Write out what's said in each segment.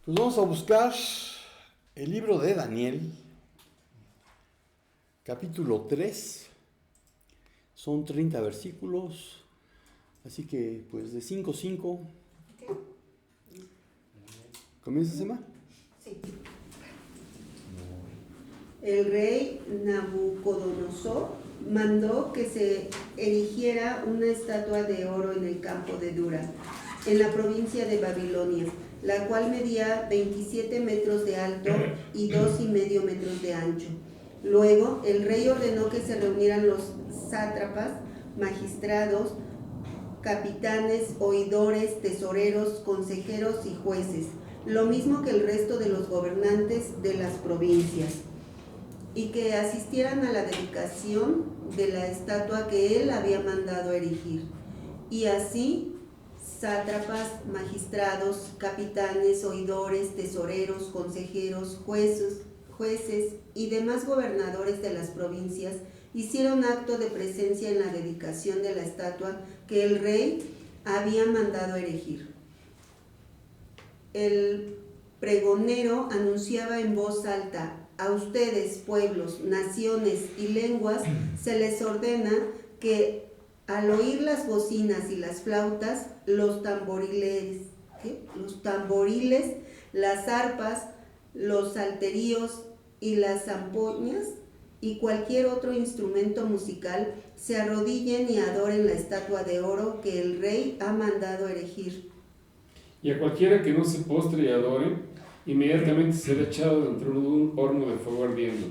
Pues vamos a buscar el libro de Daniel, capítulo 3. Son 30 versículos, así que pues de 5 a 5. ¿Comienzas, Emma? Sí. El rey Nabucodonosor mandó que se erigiera una estatua de oro en el campo de Dura, en la provincia de Babilonia, la cual medía 27 metros de alto y 2,5 metros de ancho. Luego el rey ordenó que se reunieran los sátrapas, magistrados, capitanes, oidores, tesoreros, consejeros y jueces, lo mismo que el resto de los gobernantes de las provincias, y que asistieran a la dedicación de la estatua que él había mandado erigir. Y así, sátrapas, magistrados, capitanes, oidores, tesoreros, consejeros, jueces y demás gobernadores de las provincias hicieron acto de presencia en la dedicación de la estatua que el rey había mandado erigir. El pregonero anunciaba en voz alta: a ustedes, pueblos, naciones y lenguas, se les ordena que al oír las bocinas y las flautas, los tamboriles, las arpas, los salterios y las zampoñas y cualquier otro instrumento musical, se arrodillen y adoren la estatua de oro que el rey ha mandado erigir. Y a cualquiera que no se postre y adore, inmediatamente será echado dentro de un horno de fuego ardiendo.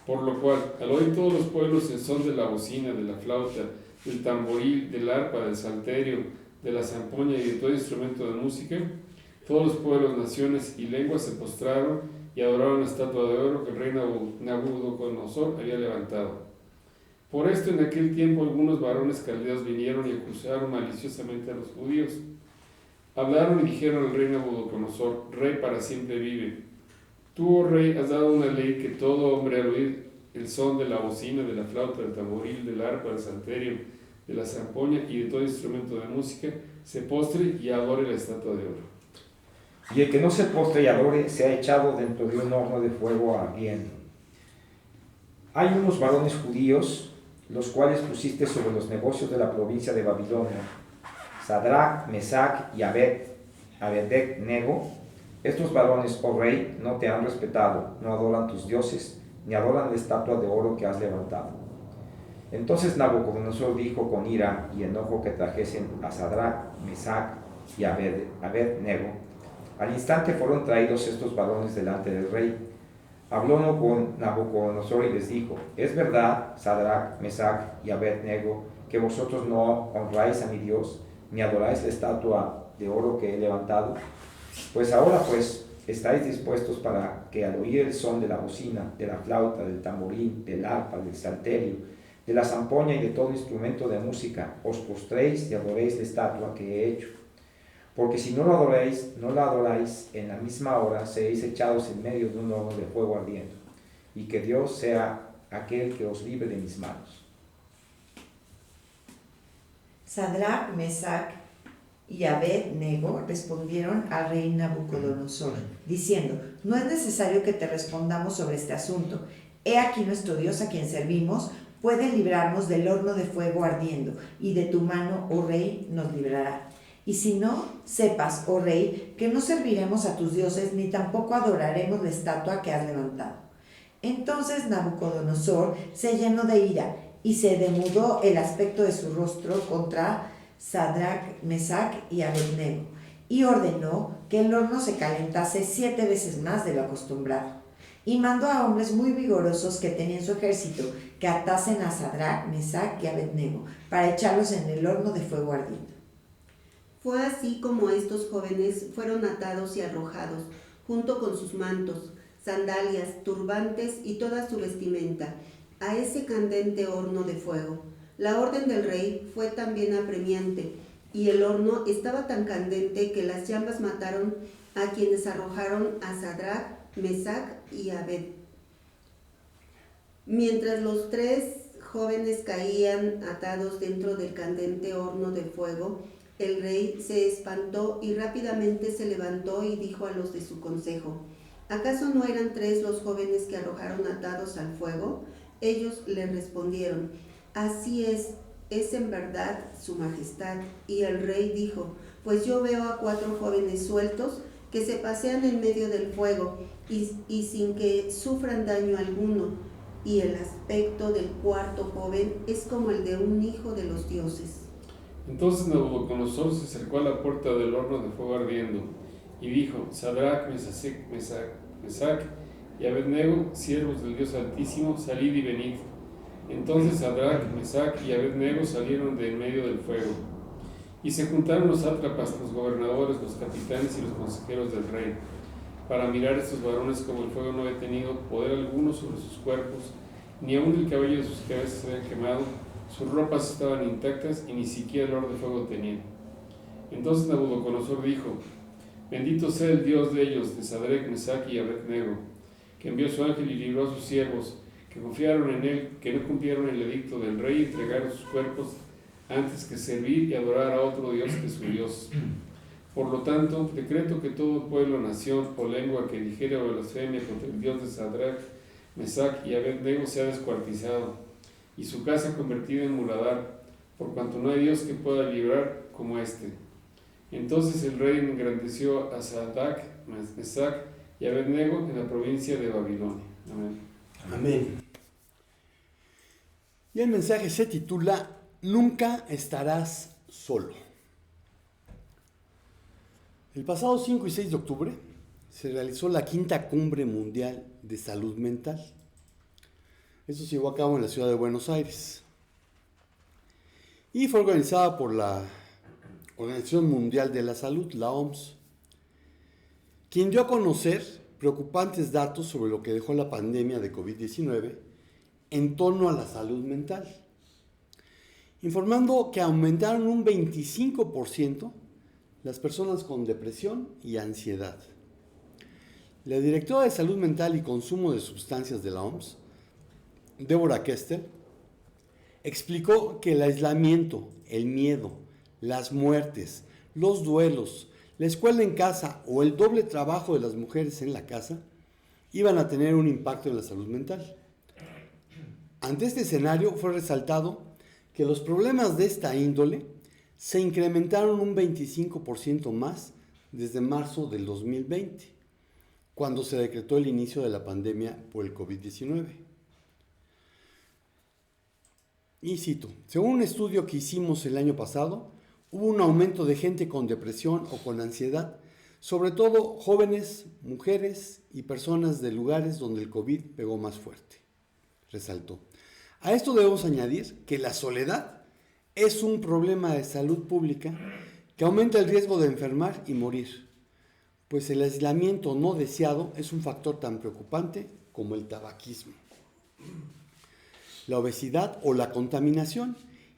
Por lo cual, al oír todos los pueblos el son de la bocina, de la flauta, del tamboril, del arpa, del salterio, de la zampoña y de todo instrumento de música, todos los pueblos, naciones y lenguas se postraron y adoraron la estatua de oro que el rey Nabucodonosor había levantado. Por esto, en aquel tiempo, algunos varones caldeos vinieron y acusaron maliciosamente a los judíos. Hablaron y dijeron al rey Nabucodonosor: Rey para siempre vive. Tú, oh rey, has dado una ley que todo hombre al oír el son de la bocina, de la flauta, del tamboril, del arpa, del salterio, de la zampoña y de todo instrumento de música, se postre y adore la estatua de oro. Y el que no se postre y adore sea echado dentro de un horno de fuego ardiendo. Hay unos varones judíos, los cuales pusiste sobre los negocios de la provincia de Babilonia, Sadrach, Mesach y Abed-nego. Estos varones, oh rey, no te han respetado, no adoran tus dioses, ni adoran la estatua de oro que has levantado. Entonces Nabucodonosor dijo con ira y enojo que trajesen a Sadrach, Mesach y Abed-nego. Al instante fueron traídos estos varones delante del rey. Habló con Nabucodonosor y les dijo: ¿Es verdad, Sadrach, Mesach y Abed-nego, que vosotros no honráis a mi Dios, ni adoráis la estatua de oro que he levantado? Pues ahora estáis dispuestos para que al oír el son de la bocina, de la flauta, del tamborín, del arpa, del salterio, de la zampoña y de todo instrumento de música, os postréis y adoréis la estatua que he hecho. Porque si no la adoráis, en la misma hora seréis echados en medio de un horno de fuego ardiendo, y que Dios sea aquel que os libre de mis manos. Sadrach, Mesach y Abed-nego respondieron al rey Nabucodonosor, diciendo: No es necesario que te respondamos sobre este asunto. He aquí nuestro Dios a quien servimos puede librarnos del horno de fuego ardiendo, y de tu mano, oh rey, nos librará. Y si no, sepas, oh rey, que no serviremos a tus dioses, ni tampoco adoraremos la estatua que has levantado. Entonces Nabucodonosor se llenó de ira, y se demudó el aspecto de su rostro contra Sadrach, Mesach y Abed-nego, y ordenó que el horno se calentase 7 veces más de lo acostumbrado. Y mandó a hombres muy vigorosos que tenían su ejército que atasen a Sadrach, Mesach y Abed-nego para echarlos en el horno de fuego ardiendo. Fue así como estos jóvenes fueron atados y arrojados, junto con sus mantos, sandalias, turbantes y toda su vestimenta, a ese candente horno de fuego. La orden del rey fue también apremiante, y el horno estaba tan candente que las llamas mataron a quienes arrojaron a Sadrach, Mesach y Abed. Mientras los 3 jóvenes caían atados dentro del candente horno de fuego, El rey se espantó y rápidamente se levantó y dijo a los de su consejo: ¿Acaso no eran 3 los jóvenes que arrojaron atados al fuego? Ellos le respondieron: Así es en verdad, su majestad. Y el rey dijo: Pues yo veo a 4 jóvenes sueltos que se pasean en medio del fuego y sin que sufran daño alguno, y el aspecto del cuarto joven es como el de un hijo de los dioses. Entonces Nabucodonosor se acercó a la puerta del horno de fuego ardiendo y dijo: Sadrach, Mesac y Abednego, siervos del Dios Altísimo, salid y venid. Entonces Sadrach, Mesac y Abednego salieron de en medio del fuego. Y se juntaron los sátrapas, los gobernadores, los capitanes y los consejeros del rey, para mirar a estos varones, como el fuego no había tenido poder alguno sobre sus cuerpos, ni aun el cabello de sus cabezas se había quemado, sus ropas estaban intactas y ni siquiera el olor de fuego tenían. Entonces Nabucodonosor dijo: Bendito sea el Dios de ellos, de Sadrach, Mesac y Abednego, que envió su ángel y libró a sus siervos, que confiaron en él, que no cumplieron el edicto del rey y entregaron sus cuerpos antes que servir y adorar a otro Dios que su Dios. Por lo tanto, decreto que todo pueblo, nación o lengua que dijere blasfemia contra el Dios de Sadrach, Mesac y Abednego sea descuartizado, y su casa convertida en muladar, por cuanto no hay Dios que pueda librar como éste. Entonces el rey engrandeció a Sadrach, Mesac y Abednego en la provincia de Babilonia. Amén. Amén. Y el mensaje se titula: Nunca estarás solo. El pasado 5 y 6 de octubre se realizó la 5ª Cumbre Mundial de Salud Mental. Esto se llevó a cabo en la ciudad de Buenos Aires y fue organizada por la Organización Mundial de la Salud, la OMS, quien dio a conocer preocupantes datos sobre lo que dejó la pandemia de COVID-19 en torno a la salud mental, informando que aumentaron un 25% las personas con depresión y ansiedad. La directora de Salud Mental y Consumo de Sustancias de la OMS, Deborah Kester, explicó que el aislamiento, el miedo, las muertes, los duelos, la escuela en casa o el doble trabajo de las mujeres en la casa iban a tener un impacto en la salud mental. Ante este escenario fue resaltado que los problemas de esta índole se incrementaron un 25% más desde marzo del 2020, cuando se decretó el inicio de la pandemia por el COVID-19. Y cito: según un estudio que hicimos el año pasado, hubo un aumento de gente con depresión o con ansiedad, sobre todo jóvenes, mujeres y personas de lugares donde el COVID pegó más fuerte, resaltó. A esto debemos añadir que la soledad es un problema de salud pública que aumenta el riesgo de enfermar y morir, pues el aislamiento no deseado es un factor tan preocupante como el tabaquismo, la obesidad o la contaminación,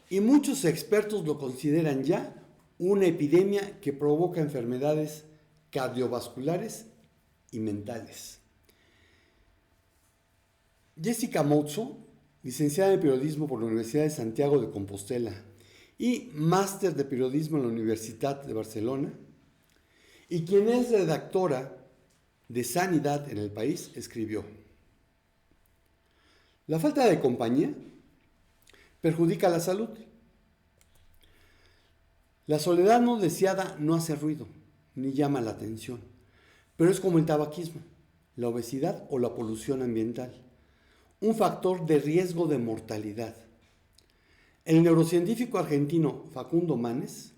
y muchos expertos lo consideran ya una epidemia que provoca enfermedades cardiovasculares y mentales. Jessica Mouzo, licenciada en Periodismo por la Universidad de Santiago de Compostela y máster de Periodismo en la Universitat de Barcelona, y quien es redactora de Sanidad en el País, escribió: la falta de compañía perjudica la salud. La soledad no deseada no hace ruido ni llama la atención, pero es como el tabaquismo, la obesidad o la polución ambiental, un factor de riesgo de mortalidad. El neurocientífico argentino Facundo Manes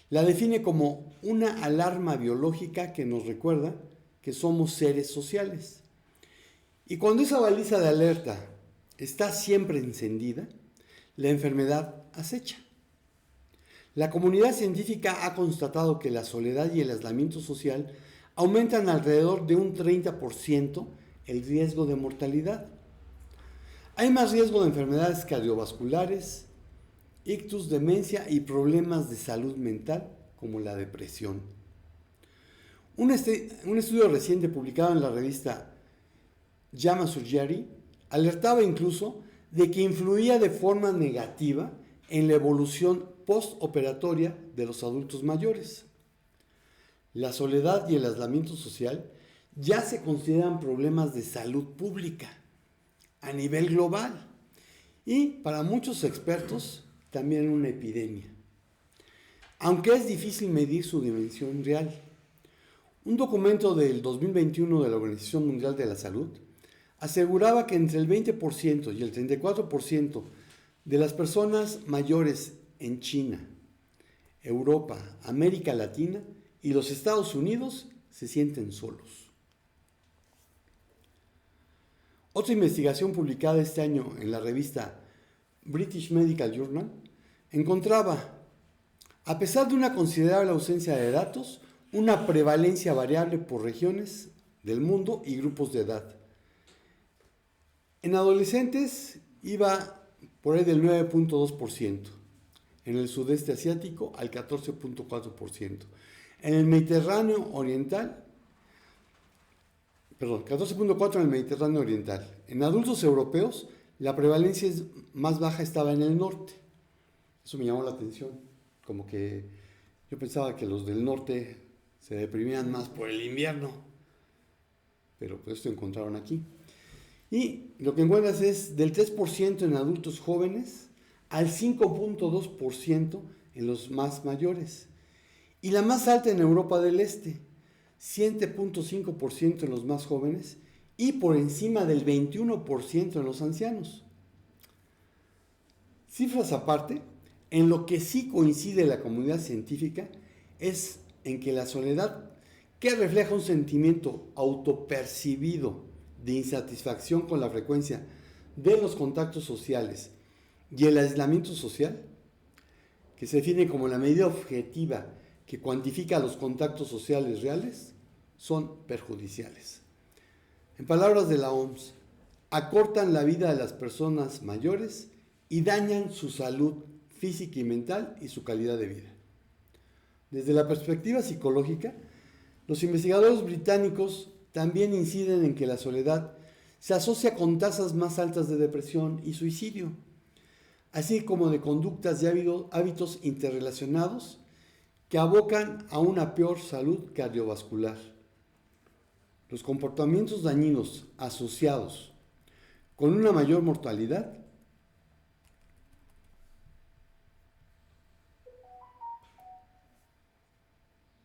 la define como una alarma biológica que nos recuerda que somos seres sociales. Y cuando esa baliza de alerta está siempre encendida, la enfermedad acecha. La comunidad científica ha constatado que la soledad y el aislamiento social aumentan alrededor de un 30% el riesgo de mortalidad. Hay más riesgo de enfermedades cardiovasculares, ictus, demencia y problemas de salud mental como la depresión. Un estudio reciente publicado en la revista JAMA Surgery alertaba incluso de que influía de forma negativa en la evolución postoperatoria de los adultos mayores. La soledad y el aislamiento social ya se consideran problemas de salud pública a nivel global y para muchos expertos también una epidemia, aunque es difícil medir su dimensión real. Un documento del 2021 de la Organización Mundial de la Salud aseguraba que entre el 20% y el 34% de las personas mayores en China, Europa, América Latina y los Estados Unidos se sienten solos. Otra investigación publicada este año en la revista British Medical Journal encontraba, a pesar de una considerable ausencia de datos, una prevalencia variable por regiones del mundo y grupos de edad. En adolescentes iba por ahí del 9.2%, en el sudeste asiático al 14.4%, en el Mediterráneo Oriental, 14.4% en el Mediterráneo Oriental. En adultos europeos, la prevalencia más baja estaba en el norte. Eso me llamó la atención, como que yo pensaba que los del norte se deprimían más por el invierno, pero pues esto encontraron aquí. Y lo que encuentras es del 3% en adultos jóvenes al 5.2% en los más mayores. Y la más alta en Europa del Este, 7.5% en los más jóvenes y por encima del 21% en los ancianos. Cifras aparte, en lo que sí coincide la comunidad científica es en que la soledad, que refleja un sentimiento autopercibido de insatisfacción con la frecuencia de los contactos sociales y el aislamiento social, que se define como la medida objetiva que cuantifica los contactos sociales reales, son perjudiciales. En palabras de la OMS, acortan la vida de las personas mayores y dañan su salud física y mental y su calidad de vida. Desde la perspectiva psicológica, los investigadores británicos también inciden en que la soledad se asocia con tasas más altas de depresión y suicidio, así como de conductas y hábitos interrelacionados que abocan a una peor salud cardiovascular. Los comportamientos dañinos asociados con una mayor mortalidad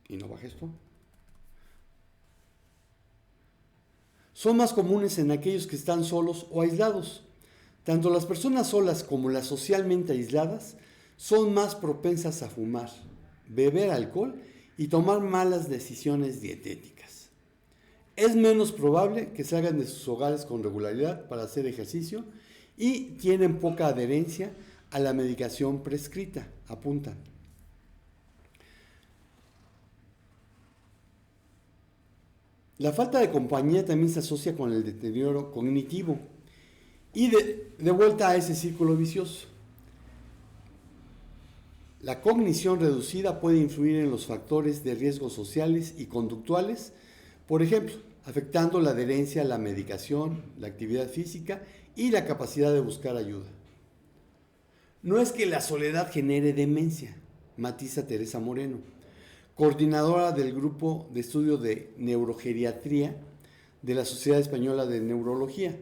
y no baje esto, son más comunes en aquellos que están solos o aislados. Tanto las personas solas como las socialmente aisladas son más propensas a fumar, beber alcohol y tomar malas decisiones dietéticas. Es menos probable que salgan de sus hogares con regularidad para hacer ejercicio y tienen poca adherencia a la medicación prescrita, apuntan. La falta de compañía también se asocia con el deterioro cognitivo y de vuelta a ese círculo vicioso. La cognición reducida puede influir en los factores de riesgo sociales y conductuales, por ejemplo, afectando la adherencia a la medicación, la actividad física y la capacidad de buscar ayuda. No es que la soledad genere demencia, matiza Teresa Moreno, coordinadora del Grupo de Estudio de Neurogeriatría de la Sociedad Española de Neurología,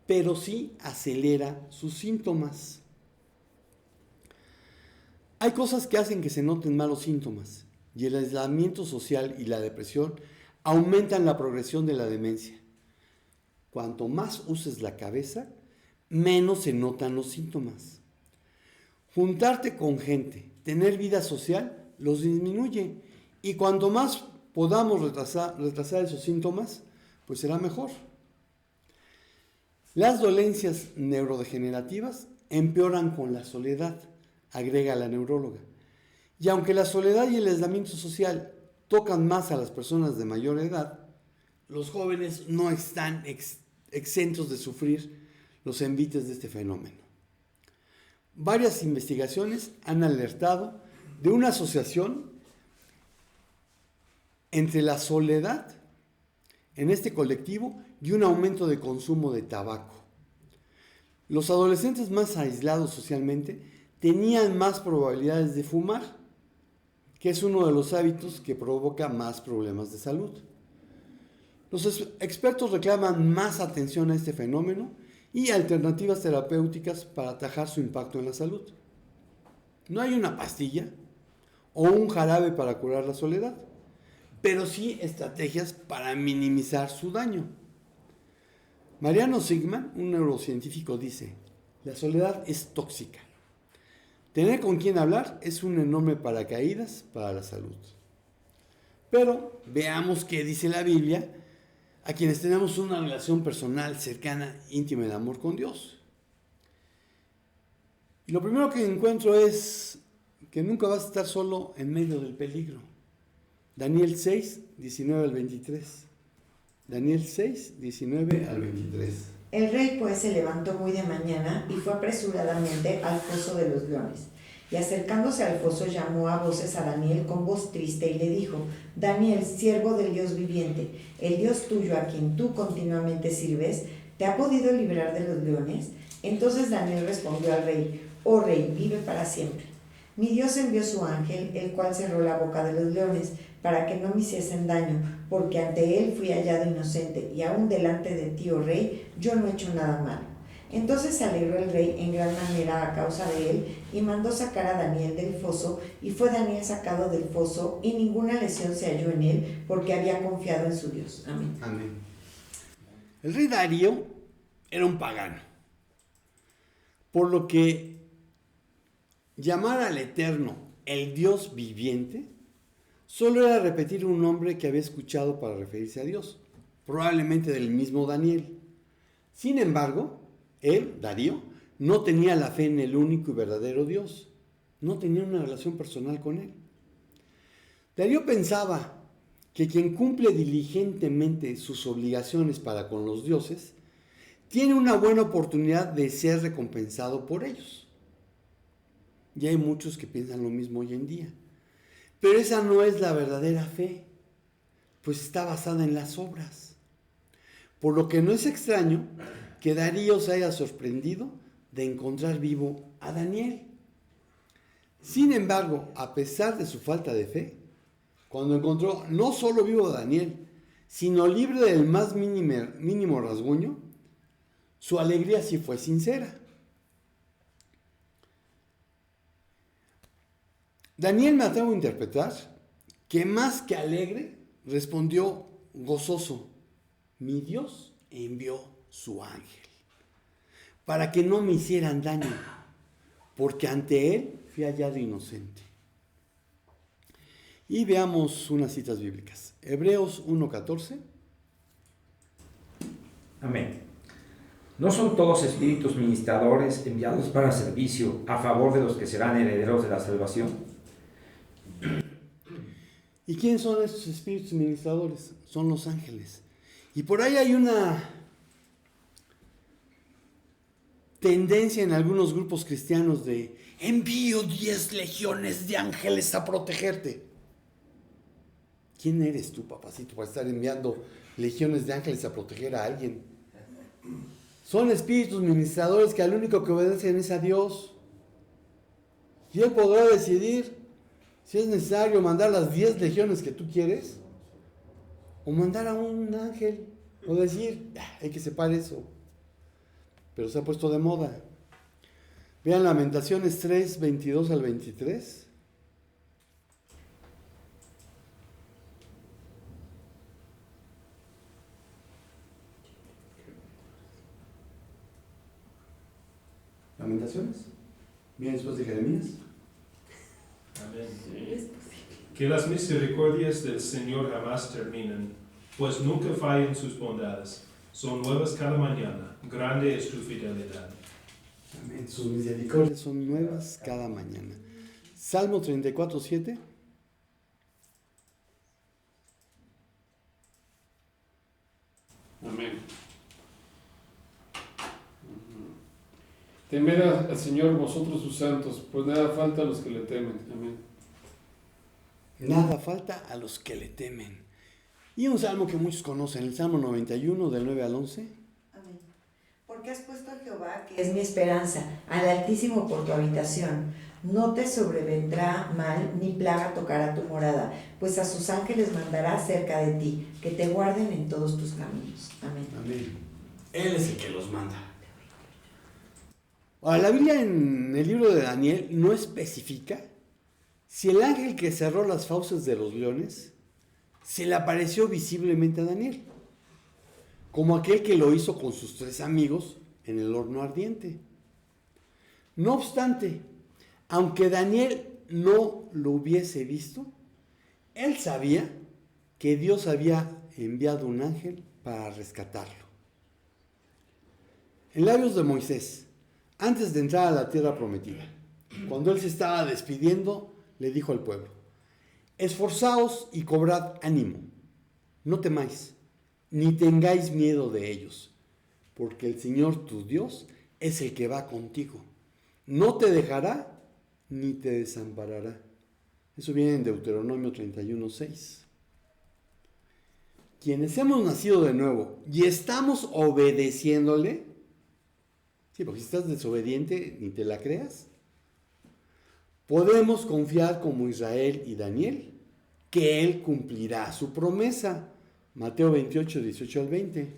pero sí acelera sus síntomas. Hay cosas que hacen que se noten malos síntomas, y el aislamiento social y la depresión aumentan la progresión de la demencia. Cuanto más uses la cabeza, menos se notan los síntomas. Juntarte con gente, tener vida social, los disminuye, y cuanto más podamos retrasar esos síntomas, pues será mejor. Las dolencias neurodegenerativas empeoran con la soledad, agrega la neuróloga. Y aunque la soledad y el aislamiento social tocan más a las personas de mayor edad, los jóvenes no están exentos de sufrir los envites de este fenómeno. Varias investigaciones han alertado de una asociación entre la soledad en este colectivo y un aumento de consumo de tabaco. Los adolescentes más aislados socialmente tenían más probabilidades de fumar, que es uno de los hábitos que provoca más problemas de salud. Los expertos reclaman más atención a este fenómeno y alternativas terapéuticas para atajar su impacto en la salud. No hay una pastilla o un jarabe para curar la soledad, pero sí estrategias para minimizar su daño. Mariano Sigman, un neurocientífico, dice: la soledad es tóxica. Tener con quien hablar es un enorme paracaídas para la salud. Pero veamos qué dice la Biblia a quienes tenemos una relación personal, cercana, íntima de amor con Dios. Y lo primero que encuentro es que nunca vas a estar solo en medio del peligro. Daniel 6, 19 al 23. Daniel 6, 19 al 23. El rey pues se levantó muy de mañana y fue apresuradamente al foso de los leones. Y acercándose al foso llamó a voces a Daniel con voz triste y le dijo: Daniel, siervo del Dios viviente, el Dios tuyo a quien tú continuamente sirves, ¿te ha podido librar de los leones? Entonces Daniel respondió al rey: Oh rey, vive para siempre. Mi Dios envió su ángel, el cual cerró la boca de los leones, para que no me hiciesen daño, porque ante él fui hallado inocente, y aún delante de ti, oh rey, yo no he hecho nada malo. Entonces se alegró el rey en gran manera a causa de él, y mandó sacar a Daniel del foso, y fue Daniel sacado del foso, y ninguna lesión se halló en él, porque había confiado en su Dios. Amén. Amén. El rey Darío era un pagano, por lo que llamar al Eterno el Dios viviente solo era repetir un nombre que había escuchado para referirse a Dios, probablemente del mismo Daniel. Sin embargo, él, Darío, no tenía la fe en el único y verdadero Dios. No tenía una relación personal con él. Darío pensaba que quien cumple diligentemente sus obligaciones para con los dioses tiene una buena oportunidad de ser recompensado por ellos. Y hay muchos que piensan lo mismo hoy en día. Pero esa no es la verdadera fe, pues está basada en las obras. Por lo que no es extraño que Darío se haya sorprendido de encontrar vivo a Daniel. Sin embargo, a pesar de su falta de fe, cuando encontró no solo vivo a Daniel, sino libre del más mínimo rasguño, su alegría sí fue sincera. Daniel, me atrevo a interpretar que más que alegre, respondió gozoso: mi Dios envió su ángel para que no me hicieran daño, porque ante él fui hallado inocente. Y veamos unas citas bíblicas. Hebreos 1:14. Amén. ¿No son todos espíritus ministradores enviados para servicio a favor de los que serán herederos de la salvación? ¿Y quiénes son estos espíritus ministradores? Son los ángeles. Y por ahí hay una tendencia en algunos grupos cristianos de: envío 10 legiones de ángeles a protegerte. ¿Quién eres tú, papacito, para estar enviando legiones de ángeles a proteger a alguien? Son espíritus ministradores que al único que obedecen es a Dios. Y Él podrá decidir si es necesario mandar las 10 legiones que tú quieres, o mandar a un ángel, o decir: hay que separar eso. Pero se ha puesto de moda. Vean Lamentaciones 3, 22 al 23. Lamentaciones. Bien, después de Jeremías. Amén. Que las misericordias del Señor jamás terminan, pues nunca fallan sus bondades. Son nuevas cada mañana, grande es tu fidelidad. Amén. Sus misericordias son nuevas cada mañana. Salmo 34, 7. Amén. Temed al Señor vosotros sus santos, pues nada falta a los que le temen. Amén. Nada falta a los que le temen. Y un salmo que muchos conocen, el Salmo 91, del 9 al 11. Amén. Porque porque has puesto a Jehová, que es mi esperanza, al Altísimo por tu habitación. No te sobrevendrá mal ni plaga tocará tu morada, pues a sus ángeles mandará cerca de ti, que te guarden en todos tus caminos. Amén. Amén. Él es el que los manda. Ahora, la Biblia en el libro de Daniel no especifica si el ángel que cerró las fauces de los leones se le apareció visiblemente a Daniel, como aquel que lo hizo con sus 3 amigos en el horno ardiente. No obstante, aunque Daniel no lo hubiese visto, él sabía que Dios había enviado un ángel para rescatarlo. En labios de Moisés, antes de entrar a la tierra prometida, cuando él se estaba despidiendo, le dijo al pueblo: esforzaos y cobrad ánimo, no temáis, ni tengáis miedo de ellos, porque el Señor tu Dios es el que va contigo. No te dejará ni te desamparará. Eso viene en Deuteronomio 31:6. Quienes hemos nacido de nuevo y estamos obedeciéndole, sí, porque si estás desobediente, ni te la creas, podemos confiar como Israel y Daniel que Él cumplirá su promesa. Mateo 28, 18 al 20.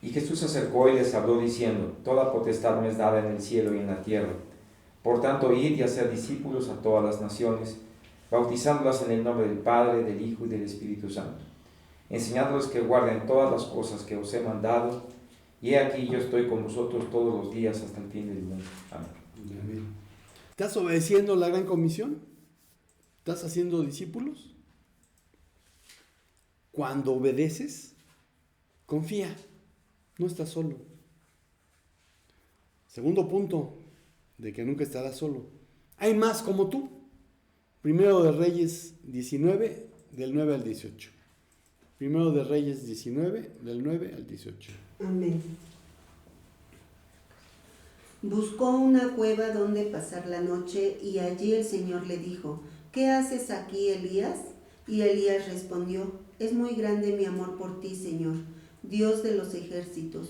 Y Jesús se acercó y les habló diciendo: toda potestad me es dada en el cielo y en la tierra. Por tanto, id y haced discípulos a todas las naciones, bautizándolas en el nombre del Padre, del Hijo y del Espíritu Santo, enseñándoles que guarden todas las cosas que os he mandado, y he aquí yo estoy con vosotros todos los días hasta el fin del mundo. Amén. Amén. ¿Estás obedeciendo la gran comisión? ¿Estás haciendo discípulos? Cuando obedeces, confía, no estás solo. Segundo punto, de que nunca estarás solo. Hay más como tú. Primero de Reyes 19, del 9 al 18. Primero de Reyes 19, del 9 al 18. Amén. Buscó una cueva donde pasar la noche y allí el Señor le dijo: ¿qué haces aquí, Elías? Y Elías respondió: es muy grande mi amor por ti, Señor, Dios de los ejércitos.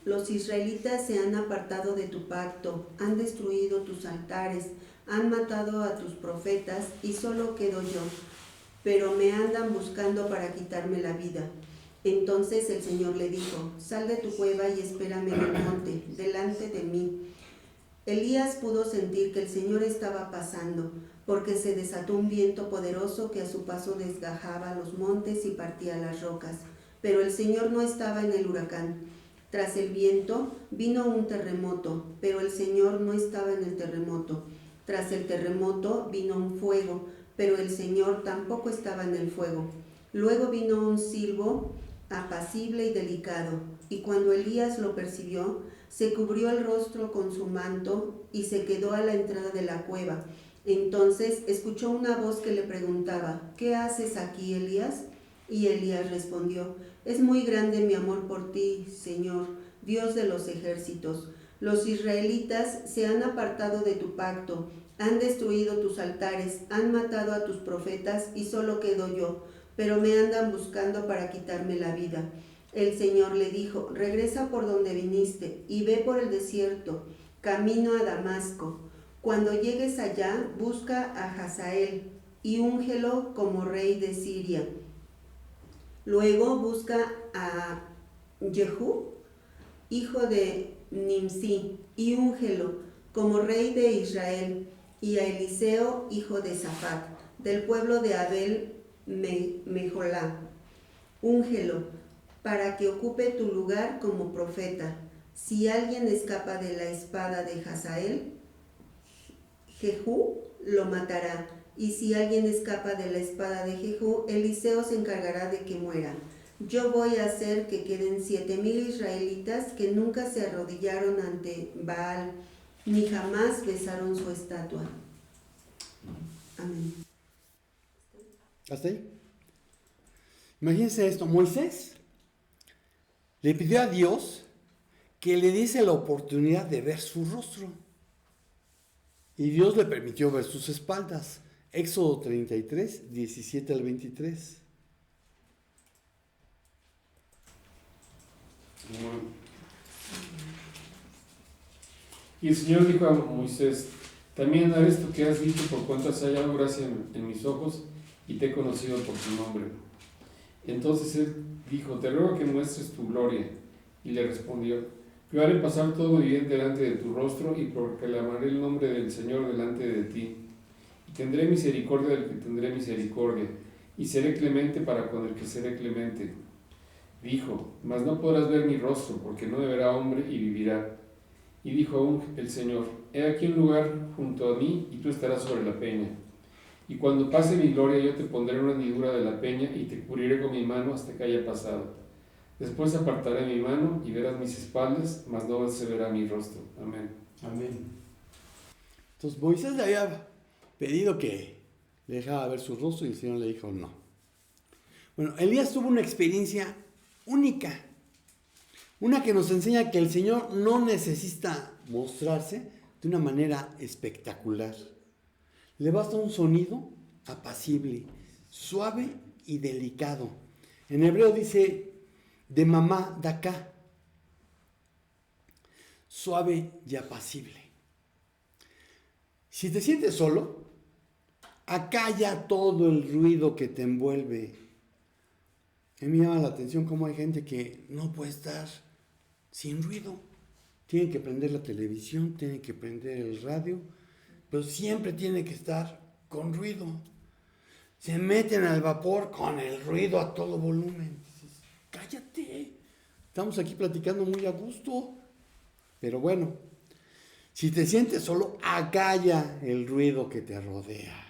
Los israelitas se han apartado de tu pacto, han destruido tus altares, han matado a tus profetas y solo quedo yo, pero me andan buscando para quitarme la vida. Entonces el Señor le dijo: sal de tu cueva y espérame en el monte, delante de mí. Elías pudo sentir que el Señor estaba pasando, porque se desató un viento poderoso que a su paso desgajaba los montes y partía las rocas. Pero el Señor no estaba en el huracán. Tras el viento vino un terremoto, pero el Señor no estaba en el terremoto. Tras el terremoto vino un fuego, pero el Señor tampoco estaba en el fuego. Luego vino un silbo apacible y delicado, y cuando Elías lo percibió, se cubrió el rostro con su manto y se quedó a la entrada de la cueva. Entonces escuchó una voz que le preguntaba: ¿qué haces aquí, Elías? Y Elías respondió: es muy grande mi amor por ti, Señor, Dios de los ejércitos. Los israelitas se han apartado de tu pacto, han destruido tus altares, han matado a tus profetas y solo quedo yo, pero me andan buscando para quitarme la vida. El Señor le dijo: regresa por donde viniste y ve por el desierto, camino a Damasco. Cuando llegues allá, busca a Hazael y úngelo como rey de Siria. Luego busca a Jehú, hijo de Nimsi, y úngelo como rey de Israel, y a Eliseo, hijo de Safat, del pueblo de Abel Mejolá. Úngelo para que ocupe tu lugar como profeta. Si alguien escapa de la espada de Hazael, Jehú lo matará. Y si alguien escapa de la espada de Jehú, Eliseo se encargará de que muera. Yo voy a hacer que queden 7,000 israelitas que nunca se arrodillaron ante Baal, ni jamás besaron su estatua. Amén. ¿Hasta ahí? Imagínense esto: Moisés le pidió a Dios que le diese la oportunidad de ver su rostro, y Dios le permitió ver sus espaldas. Éxodo 33, 17 al 23. Y el Señor dijo a Moisés: también haré esto que has dicho, por cuanto has hallado gracia en mis ojos y te he conocido por tu nombre. Entonces él dijo: te ruego que muestres tu gloria. Y le respondió: yo haré pasar todo mi bien delante de tu rostro, y proclamaré el nombre del Señor delante de ti. Y tendré misericordia del que tendré misericordia, y seré clemente para con el que seré clemente. Dijo: mas no podrás ver mi rostro, porque no me verá hombre y vivirá. Y dijo aún el Señor: he aquí un lugar junto a mí, y tú estarás sobre la peña. Y cuando pase mi gloria, yo te pondré en una hendidura de la peña, y te cubriré con mi mano hasta que haya pasado. Después apartaré mi mano, y verás mis espaldas, mas no se verá mi rostro. Amén. Amén. Entonces Moisés le había pedido que le dejara ver su rostro, y el Señor le dijo no. Bueno, Elías tuvo una experiencia única. Una que nos enseña que el Señor no necesita mostrarse de una manera espectacular. Le basta un sonido apacible, suave y delicado. En hebreo dice de mamá daká, suave y apacible. Si te sientes solo, acalla todo el ruido que te envuelve. A mí me llama la atención cómo hay gente que no puede estar sin ruido. Tienen que prender la televisión, tienen que prender el radio, pero siempre tiene que estar con ruido. Se meten al vapor con el ruido a todo volumen. Dices, cállate, estamos aquí platicando muy a gusto. Pero bueno, si te sientes solo, acalla el ruido que te rodea.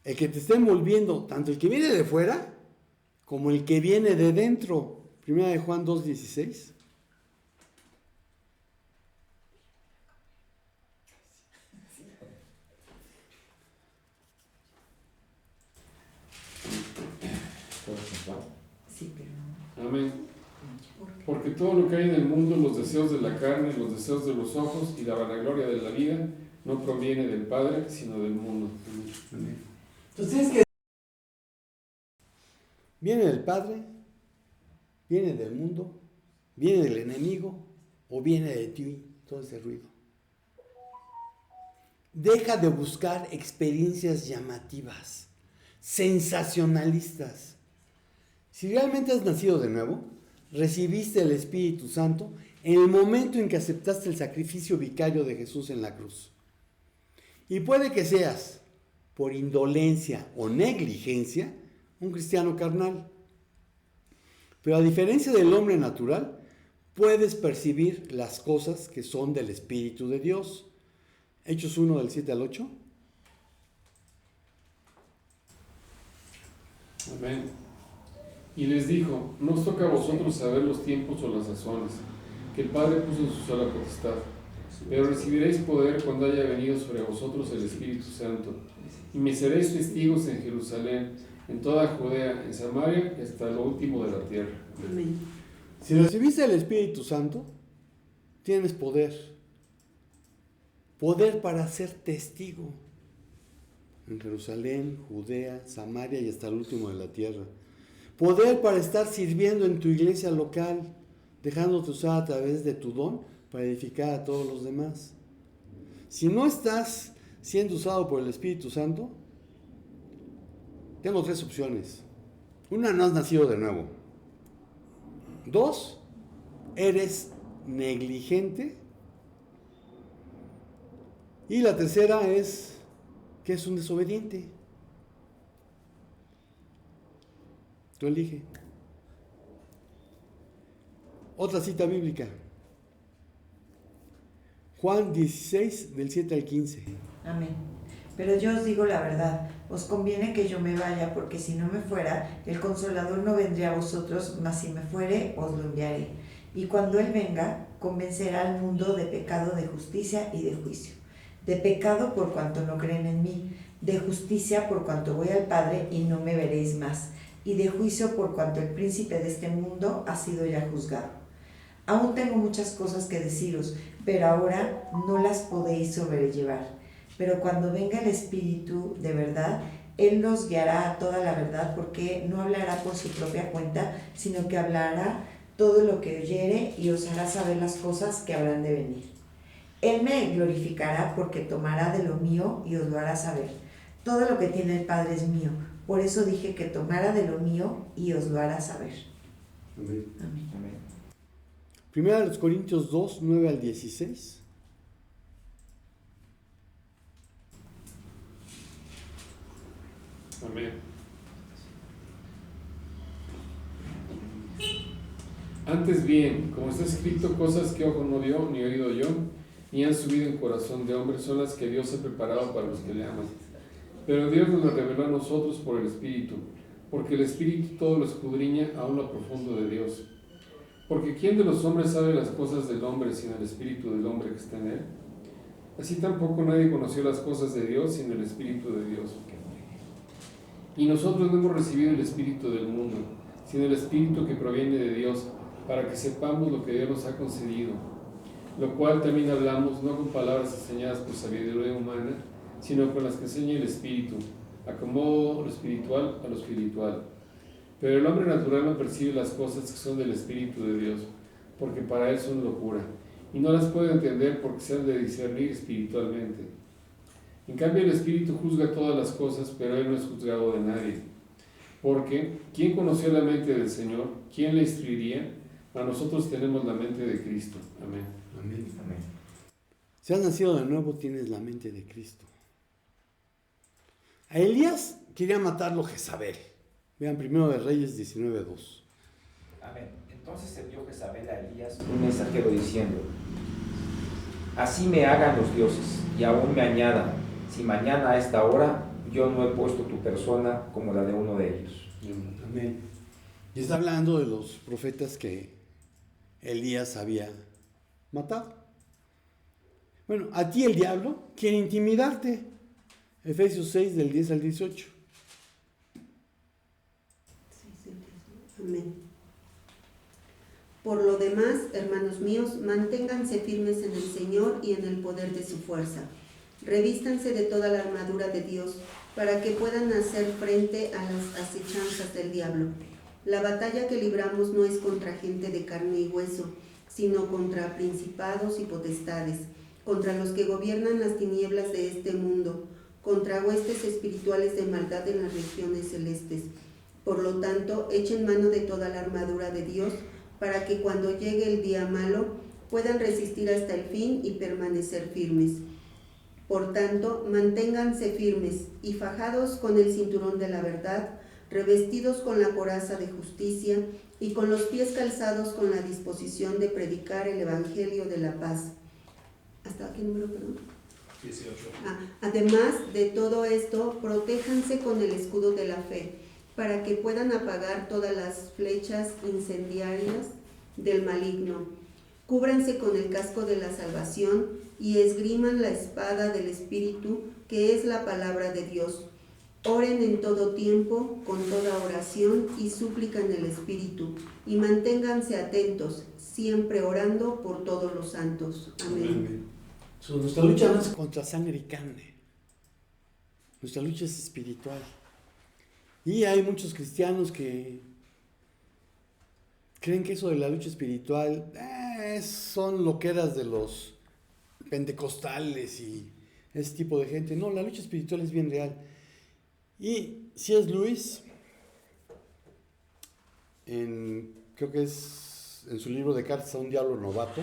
El que te está envolviendo, tanto el que viene de fuera como el que viene de dentro. Primera de Juan 2:16. Sí, pero... Amén. Porque todo lo que hay en el mundo, los deseos de la carne, los deseos de los ojos y la vanagloria de la vida, no proviene del Padre, sino del mundo. Amén. Entonces, que viene del Padre, viene del mundo, viene del enemigo o viene de ti todo ese ruido. Deja de buscar experiencias llamativas, sensacionalistas. Si realmente has nacido de nuevo, recibiste el Espíritu Santo en el momento en que aceptaste el sacrificio vicario de Jesús en la cruz. Y puede que seas, por indolencia o negligencia, un cristiano carnal. Pero a diferencia del hombre natural, puedes percibir las cosas que son del Espíritu de Dios. Hechos 1, del 7 al 8. Amén. Y les dijo: no os toca a vosotros saber los tiempos o las sazones, que el Padre puso en su sola potestad, pero recibiréis poder cuando haya venido sobre vosotros el Espíritu Santo, y me seréis testigos en Jerusalén, en toda Judea, en Samaria y hasta lo último de la tierra. Amén. Si recibiste el Espíritu Santo, tienes poder. Poder para ser testigo en Jerusalén, Judea, Samaria y hasta el último de la tierra. Poder para estar sirviendo en tu iglesia local, dejándote usar a través de tu don para edificar a todos los demás. Si no estás siendo usado por el Espíritu Santo, tengo 3 opciones. 1, no has nacido de nuevo. 2, eres negligente. Y la tercera es que es un desobediente. Tú elige. Otra cita bíblica. Juan 16, del 7 al 15. Amén. Pero yo os digo la verdad, os conviene que yo me vaya, porque si no me fuera, el Consolador no vendría a vosotros, mas si me fuere, os lo enviaré. Y cuando Él venga, convencerá al mundo de pecado, de justicia y de juicio. De pecado por cuanto no creen en mí, de justicia por cuanto voy al Padre y no me veréis más, y de juicio por cuanto el príncipe de este mundo ha sido ya juzgado. Aún tengo muchas cosas que deciros, pero ahora no las podéis sobrellevar. Pero cuando venga el Espíritu de verdad, Él nos guiará a toda la verdad, porque no hablará por su propia cuenta, sino que hablará todo lo que oyere y os hará saber las cosas que habrán de venir. Él me glorificará porque tomará de lo mío y os lo hará saber. Todo lo que tiene el Padre es mío. Por eso dije que tomara de lo mío y os lo hará saber. Amén. Amén. Amén. Primera de los Corintios 2, 9 al 16. Amén. Antes bien, como está escrito, cosas que ojo no vio, ni oído yo, ni han subido en corazón de hombre, son las que Dios ha preparado para los que le aman. Pero Dios nos las reveló a nosotros por el Espíritu, porque el Espíritu todo lo escudriña aún lo profundo de Dios. Porque ¿quién de los hombres sabe las cosas del hombre sino el Espíritu del hombre que está en él? Así tampoco nadie conoció las cosas de Dios sino el Espíritu de Dios. Y nosotros no hemos recibido el Espíritu del mundo, sino el Espíritu que proviene de Dios, para que sepamos lo que Dios nos ha concedido. Lo cual también hablamos, no con palabras enseñadas por sabiduría humana, sino con las que enseña el Espíritu, acomodo lo espiritual a lo espiritual. Pero el hombre natural no percibe las cosas que son del Espíritu de Dios, porque para él son locura, y no las puede entender porque se han de discernir espiritualmente. En cambio el Espíritu juzga todas las cosas, pero él no es juzgado de nadie. Porque, ¿quién conoció la mente del Señor? ¿Quién le instruiría? A nosotros tenemos la mente de Cristo. Amén. Amén. Amén. Si has nacido de nuevo, tienes la mente de Cristo. A Elías quería matarlo Jezabel. Vean, Primero de Reyes 19:2. Amén. Entonces envió Jezabel a Elías un mensajero diciendo: así me hagan los dioses, y aún me añadan, si mañana a esta hora yo no he puesto tu persona como la de uno de ellos. Amén. Y está hablando de los profetas que Elías había matado. Bueno, a ti el diablo quiere intimidarte. Efesios 6, del 10 al 18. Amén. Por lo demás, hermanos míos, manténganse firmes en el Señor y en el poder de su fuerza. Revístanse de toda la armadura de Dios, para que puedan hacer frente a las acechanzas del diablo. La batalla que libramos no es contra gente de carne y hueso, sino contra principados y potestades, contra los que gobiernan las tinieblas de este mundo, contra huestes espirituales de maldad en las regiones celestes. Por lo tanto, echen mano de toda la armadura de Dios, para que cuando llegue el día malo puedan resistir hasta el fin y permanecer firmes. Por tanto, manténganse firmes y fajados con el cinturón de la verdad, revestidos con la coraza de justicia y con los pies calzados con la disposición de predicar el evangelio de la paz. ¿Hasta qué número, perdón? 18. Además de todo esto, protéjanse con el escudo de la fe, para que puedan apagar todas las flechas incendiarias del maligno. Cúbranse con el casco de la salvación y esgriman la espada del Espíritu, que es la palabra de Dios. Oren en todo tiempo, con toda oración y súplica en el Espíritu, y manténganse atentos, siempre orando por todos los santos. Amén. Nuestra lucha no es contra sangre y carne. Nuestra lucha es espiritual. Y hay muchos cristianos que creen que eso de la lucha espiritual son loqueras de los pentecostales y ese tipo de gente. No, la lucha espiritual es bien real. Y C.S. Lewis, creo que es en su libro de Cartas a un diablo novato,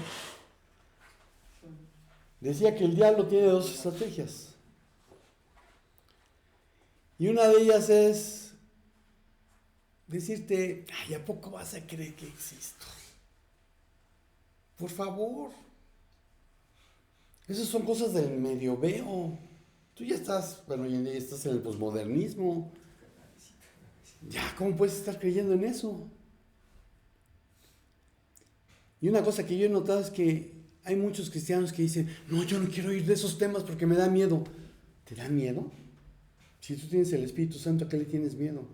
decía que el diablo tiene dos estrategias. Y una de ellas es decirte: ay, ¿a poco vas a creer que existo? Por favor. Esas son cosas del medioveo. Tú ya estás, bueno, hoy en día estás en el posmodernismo. Ya, ¿cómo puedes estar creyendo en eso? Y una cosa que yo he notado es que hay muchos cristianos que dicen: no, yo no quiero oír de esos temas porque me da miedo. ¿Te da miedo? Si tú tienes el Espíritu Santo, ¿a qué le tienes miedo?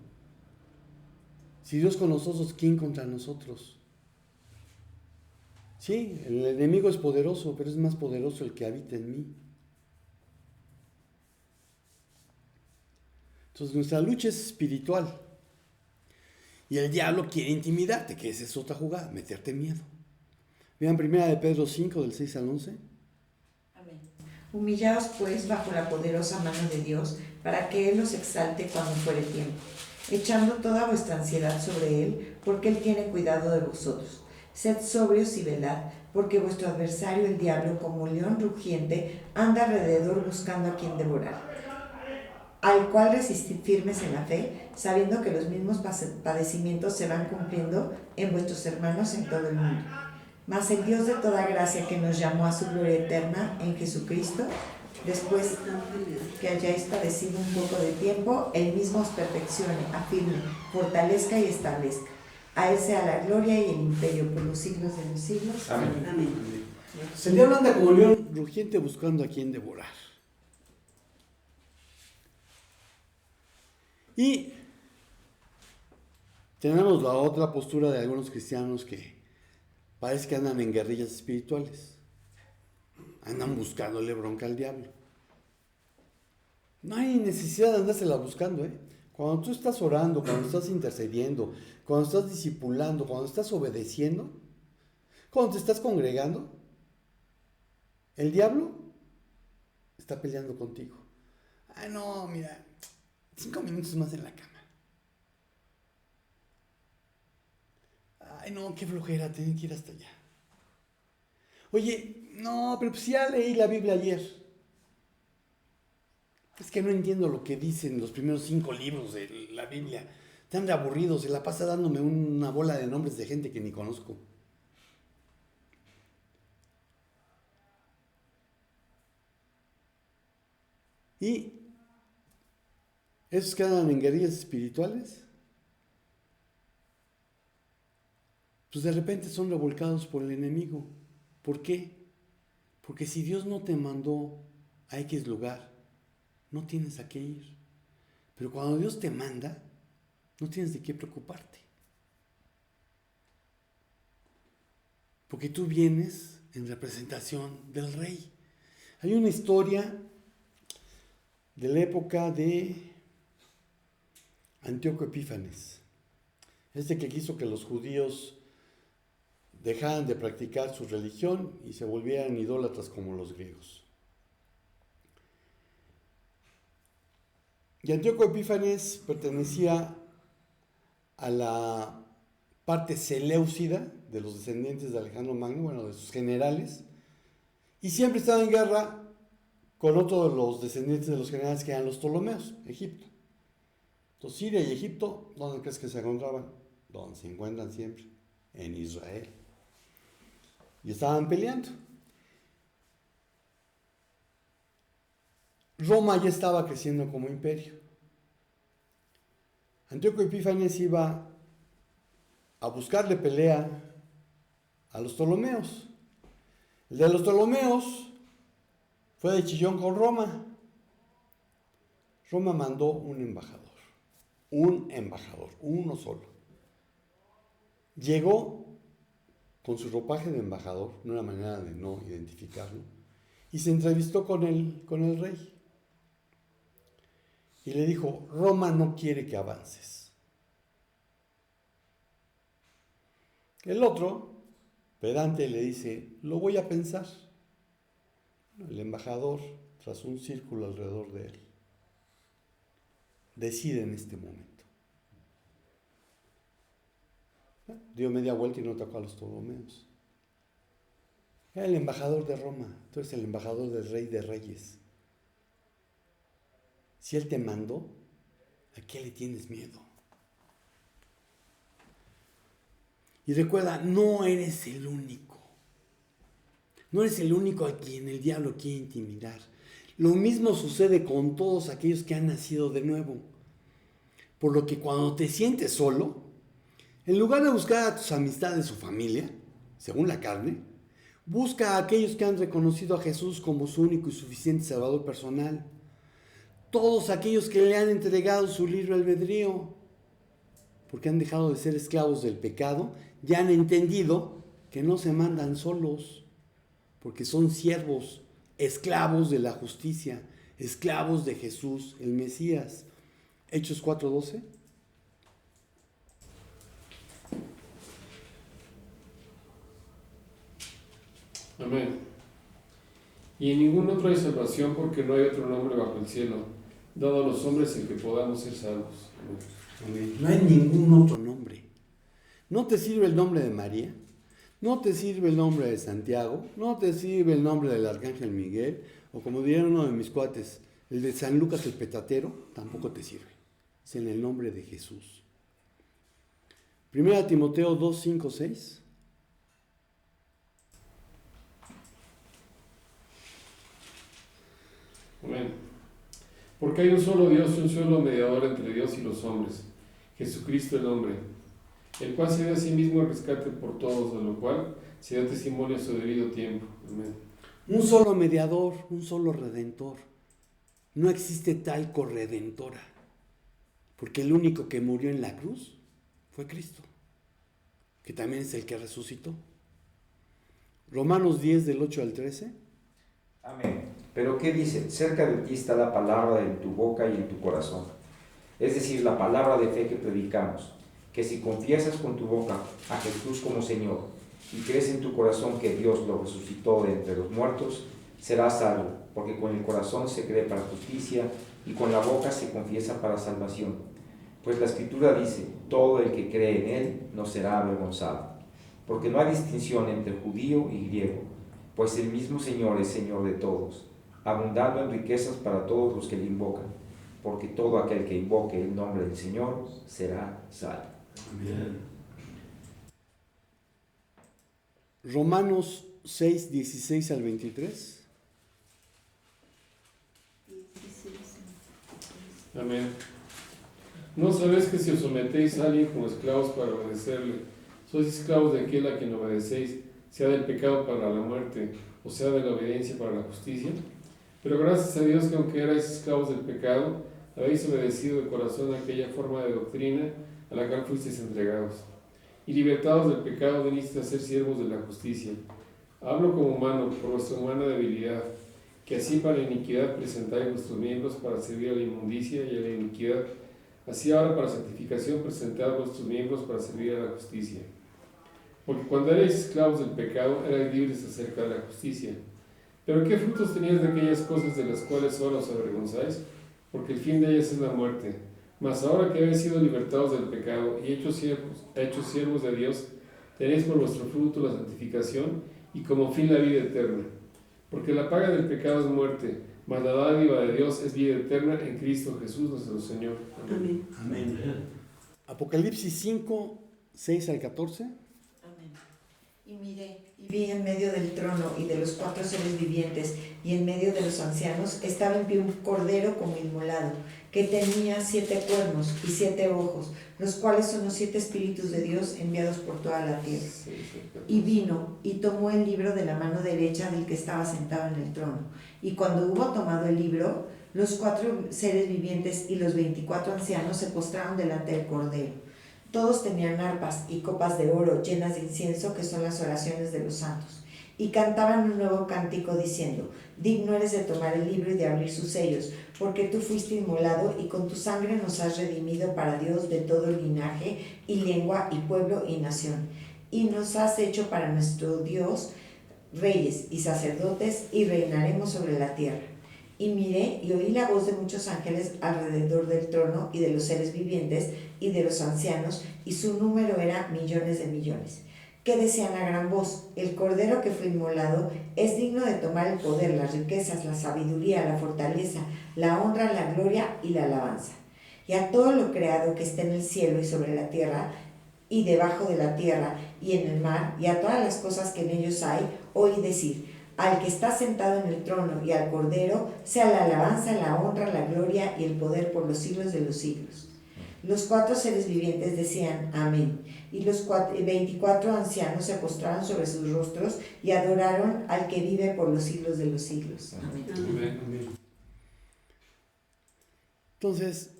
Si Dios con nosotros, ¿quién contra nosotros? Sí, el enemigo es poderoso, pero es más poderoso el que habita en mí. Entonces nuestra lucha es espiritual. Y el diablo quiere intimidarte, que esa es otra jugada, meterte miedo. Vean 1 de Pedro 5, del 6 al 11. Amén. Humillaos pues bajo la poderosa mano de Dios, para que Él os exalte cuando fuere tiempo, echando toda vuestra ansiedad sobre Él, porque Él tiene cuidado de vosotros. Sed sobrios y velad, porque vuestro adversario el diablo, como león rugiente, anda alrededor buscando a quien devorar, al cual resistid firmes en la fe, sabiendo que los mismos padecimientos se van cumpliendo en vuestros hermanos en todo el mundo. Mas el Dios de toda gracia, que nos llamó a su gloria eterna en Jesucristo, después que hayáis padecido un poco de tiempo, Él mismo os perfeccione, afirme, fortalezca y establezca. A Él sea la gloria y el imperio por los siglos de los siglos. Amén. Amén. El diablo anda como león rugiente buscando a quien devorar. Y tenemos la otra postura de algunos cristianos que parece que andan en guerrillas espirituales. Andan buscándole bronca al diablo. No hay necesidad de andársela buscando, ¿eh? Cuando tú estás orando, cuando estás intercediendo, cuando estás discipulando, cuando estás obedeciendo, cuando te estás congregando, el diablo está peleando contigo. Ay, no, mira, 5 minutos más en la cama. Ay, no, qué flojera, tengo que ir hasta allá. Oye, no, pero pues ya leí la Biblia ayer. Es que no entiendo lo que dicen los primeros 5 libros de la Biblia. Están de aburridos, se la pasa dándome una bola de nombres de gente que ni conozco. Y esos que andan en guerrillas espirituales, pues de repente son revolcados por el enemigo. ¿Por qué? Porque si Dios no te mandó a X lugar, no tienes a qué ir. Pero cuando Dios te manda, no tienes de qué preocuparte. Porque tú vienes en representación del rey. Hay una historia de la época de Antíoco Epífanes. Que quiso que los judíos dejaran de practicar su religión y se volvieran idólatras como los griegos. Y Antíoco Epífanes pertenecía a la parte seleucida de los descendientes de Alejandro Magno, bueno, de sus generales, y siempre estaba en guerra con otro de los descendientes de los generales que eran los Ptolomeos, Egipto. Entonces, Siria y Egipto, ¿dónde crees que se encontraban? ¿Dónde se encuentran siempre? En Israel. Y estaban peleando. Roma ya estaba creciendo como imperio. Antíoco Epífanes iba a buscarle pelea a los Ptolomeos. El de los Ptolomeos fue de chillón con Roma. Roma mandó un embajador, uno solo. Llegó con su ropaje de embajador, no una manera de no identificarlo, y se entrevistó con el rey. Y le dijo, Roma no quiere que avances. El otro, pedante, le dice, lo voy a pensar. El embajador, tras un círculo alrededor de él, decide en este momento. Dio media vuelta y no atacó a los Ptolomeos. Era el embajador de Roma, tú eres el embajador del rey de reyes. Si él te mandó, ¿a qué le tienes miedo? Y recuerda, no eres el único. No eres el único a quien el diablo quiere intimidar. Lo mismo sucede con todos aquellos que han nacido de nuevo. Por lo que cuando te sientes solo, en lugar de buscar a tus amistades o familia, según la carne, busca a aquellos que han reconocido a Jesús como su único y suficiente Salvador personal. Todos aquellos que le han entregado su libre albedrío, porque han dejado de ser esclavos del pecado, ya han entendido que no se mandan solos, porque son siervos, esclavos de la justicia, esclavos de Jesús, el Mesías. Hechos 4:12. Amén. Y en ningún otro hay salvación, porque no hay otro nombre bajo el cielo dado a los hombres en que podamos ser salvos. Amén. No hay ningún otro nombre. No te sirve el nombre de María, no te sirve el nombre de Santiago, no te sirve el nombre del Arcángel Miguel, o como diría uno de mis cuates, el de San Lucas el Petatero, tampoco te sirve. Es en el nombre de Jesús. 1 Timoteo 2, 5, 6. Amén. Porque hay un solo Dios y un solo mediador entre Dios y los hombres, Jesucristo el hombre, el cual se dio a sí mismo el rescate por todos, de lo cual se dio testimonio a su debido tiempo. Amén. Un solo mediador, un solo redentor. No existe tal corredentora, porque el único que murió en la cruz fue Cristo, que también es el que resucitó. Romanos 10 del 8 al 13. Amén. Pero ¿qué dice? Cerca de ti está la palabra en tu boca y en tu corazón. Es decir, la palabra de fe que predicamos, que si confiesas con tu boca a Jesús como Señor y crees en tu corazón que Dios lo resucitó de entre los muertos, serás salvo, porque con el corazón se cree para justicia y con la boca se confiesa para salvación. Pues la Escritura dice, todo el que cree en Él no será avergonzado, porque no hay distinción entre judío y griego, pues el mismo Señor es Señor de todos, abundando en riquezas para todos los que le invocan, porque todo aquel que invoque el nombre del Señor será salvo. Amén. Romanos 6, 16 al 23. Amén. ¿No sabéis que si os sometéis a alguien como esclavos para obedecerle, sois esclavos de aquel a quien obedecéis, sea del pecado para la muerte, o sea de la obediencia para la justicia? Pero gracias a Dios que aunque erais esclavos del pecado, habéis obedecido de corazón a aquella forma de doctrina a la cual fuisteis entregados. Y libertados del pecado venisteis a ser siervos de la justicia. Hablo como humano, por vuestra humana debilidad, que así para la iniquidad presentáis vuestros miembros para servir a la inmundicia y a la iniquidad. Así ahora para santificación presentad vuestros miembros para servir a la justicia. Porque cuando erais esclavos del pecado, erais libres acerca de la justicia. Pero ¿qué frutos teníais de aquellas cosas de las cuales ahora os avergonzáis? Porque el fin de ellas es la muerte. Mas ahora que habéis sido libertados del pecado y hechos siervos de Dios, tenéis por vuestro fruto la santificación y como fin la vida eterna. Porque la paga del pecado es muerte, mas la dádiva de Dios es vida eterna en Cristo Jesús nuestro Señor. Amén. Amén. Apocalipsis 5, 6 al 14. Amén. Y miré, y vi en medio del trono y de los 4 seres vivientes, y en medio de los ancianos, estaba en pie un cordero como inmolado, que tenía 7 cuernos y 7 ojos, los cuales son los 7 espíritus de Dios enviados por toda la tierra. Y vino y tomó el libro de la mano derecha del que estaba sentado en el trono. Y cuando hubo tomado el libro, los 4 seres vivientes y los 24 ancianos se postraron delante del cordero. Todos tenían arpas y copas de oro llenas de incienso, que son las oraciones de los santos. Y cantaban un nuevo cántico diciendo: digno eres de tomar el libro y de abrir sus sellos, porque tú fuiste inmolado y con tu sangre nos has redimido para Dios de todo linaje y lengua y pueblo y nación. Y nos has hecho para nuestro Dios reyes y sacerdotes, y reinaremos sobre la tierra. Y miré y oí la voz de muchos ángeles alrededor del trono y de los seres vivientes y de los ancianos, y su número era millones de millones, que decían a gran voz: el cordero que fue inmolado es digno de tomar el poder, las riquezas, la sabiduría, la fortaleza, la honra, la gloria y la alabanza. Y a todo lo creado que esté en el cielo y sobre la tierra y debajo de la tierra y en el mar, y a todas las cosas que en ellos hay, oí decir: al que está sentado en el trono y al cordero sea la alabanza, la honra, la gloria y el poder por los siglos de los siglos. Los 4 seres vivientes decían amén, y los 24 ancianos se postraron sobre sus rostros y adoraron al que vive por los siglos de los siglos. Amén. Amén. Entonces,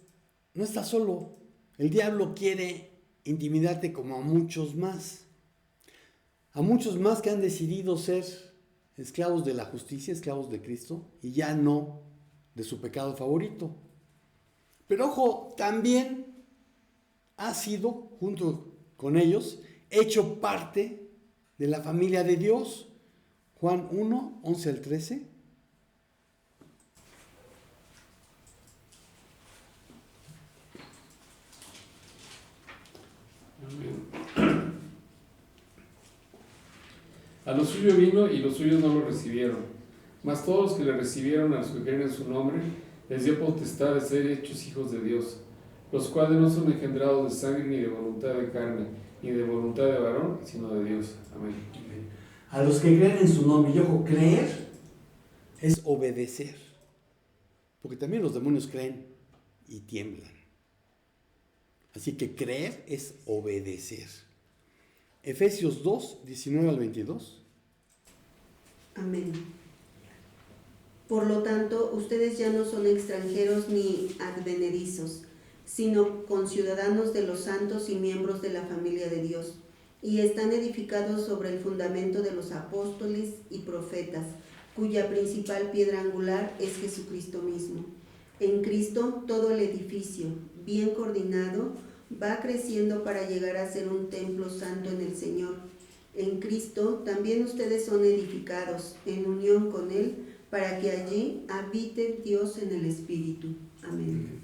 no estás solo. El diablo quiere intimidarte como a muchos más. A muchos más que han decidido ser esclavos de la justicia, esclavos de Cristo, y ya no de su pecado favorito. Pero ojo, también ha sido, junto con ellos, hecho parte de la familia de Dios, Juan 1, 11 al 13. Amén. A lo suyo vino y los suyos no lo recibieron. Mas todos los que le recibieron, a los que creen en su nombre, les dio potestad de ser hechos hijos de Dios, los cuales no son engendrados de sangre ni de voluntad de carne, ni de voluntad de varón, sino de Dios. Amén. A los que creen en su nombre. Y ojo, creer es obedecer. Porque también los demonios creen y tiemblan. Así que creer es obedecer. Efesios 2, 19 al 22. Amén. Por lo tanto, ustedes ya no son extranjeros ni advenedizos, sino conciudadanos de los santos y miembros de la familia de Dios, y están edificados sobre el fundamento de los apóstoles y profetas, cuya principal piedra angular es Jesucristo mismo. En Cristo todo el edificio, bien coordinado, va creciendo para llegar a ser un templo santo en el Señor. En Cristo también ustedes son edificados en unión con Él, para que allí habite Dios en el Espíritu. Amén.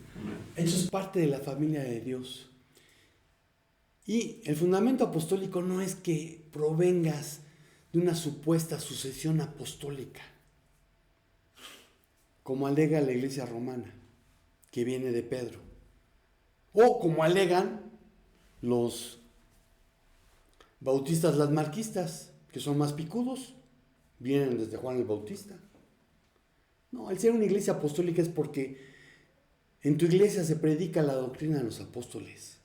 Eso es parte de la familia de Dios. Y el fundamento apostólico no es que provengas de una supuesta sucesión apostólica, como alega la Iglesia romana, que viene de Pedro, o como alegan los bautistas lasmarquistas, que son más picudos, vienen desde Juan el Bautista. No, el ser una iglesia apostólica es porque en tu iglesia se predica la doctrina de los apóstoles.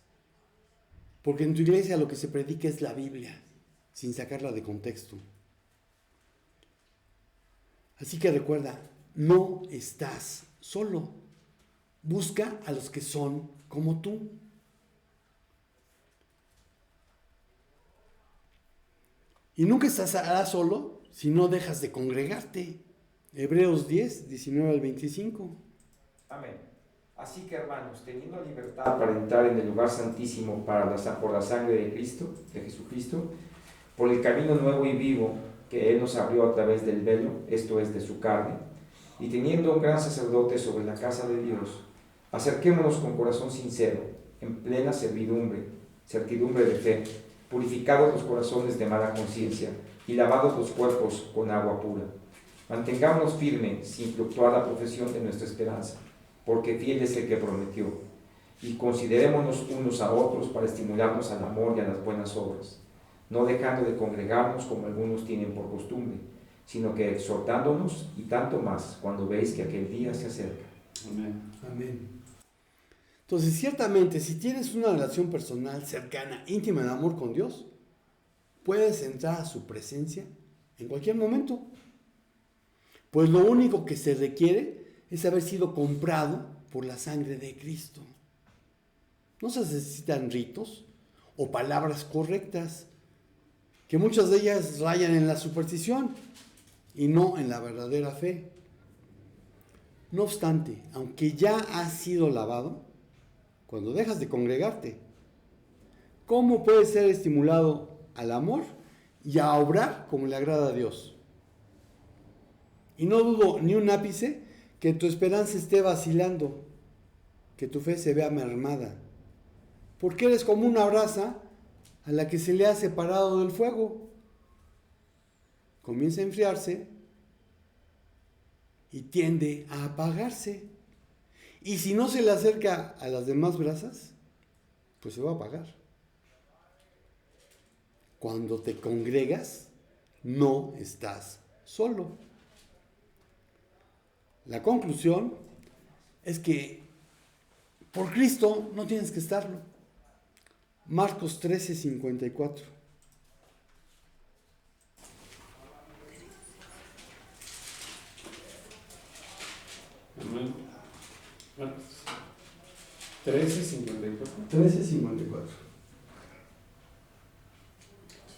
Porque en tu iglesia lo que se predica es la Biblia, sin sacarla de contexto. Así que recuerda, no estás solo. Busca a los que son como tú. Y nunca estarás solo si no dejas de congregarte. Hebreos 10, 19 al 25. Amén. Así que, hermanos, teniendo libertad para entrar en el lugar santísimo por la sangre de Cristo, de Jesucristo, por el camino nuevo y vivo que Él nos abrió a través del velo, esto es, de su carne, y teniendo un gran sacerdote sobre la casa de Dios, acerquémonos con corazón sincero, en plena certidumbre de fe, purificados los corazones de mala conciencia y lavados los cuerpos con agua pura. Mantengámonos firmes sin fluctuar la profesión de nuestra esperanza, porque fiel es el que prometió. Y considerémonos unos a otros para estimularnos al amor y a las buenas obras, no dejando de congregarnos como algunos tienen por costumbre, sino que exhortándonos, y tanto más cuando veis que aquel día se acerca. Amén. Amén. Entonces, ciertamente, si tienes una relación personal, cercana, íntima de amor con Dios, puedes entrar a su presencia en cualquier momento. Pues lo único que se requiere es haber sido comprado por la sangre de Cristo. No se necesitan ritos o palabras correctas, que muchas de ellas rayan en la superstición y no en la verdadera fe. No obstante, aunque ya has sido lavado, cuando dejas de congregarte, ¿cómo puedes ser estimulado al amor y a obrar como le agrada a Dios? Y no dudo ni un ápice que tu esperanza esté vacilando, que tu fe se vea mermada, porque eres como una brasa a la que se le ha separado del fuego. Comienza a enfriarse y tiende a apagarse. Y si no se le acerca a las demás brasas, pues se va a apagar. Cuando te congregas, no estás solo. La conclusión es que por Cristo no tienes que estarlo. Marcos 13, 54. Amén. Marcos 13, 54. 13, 54.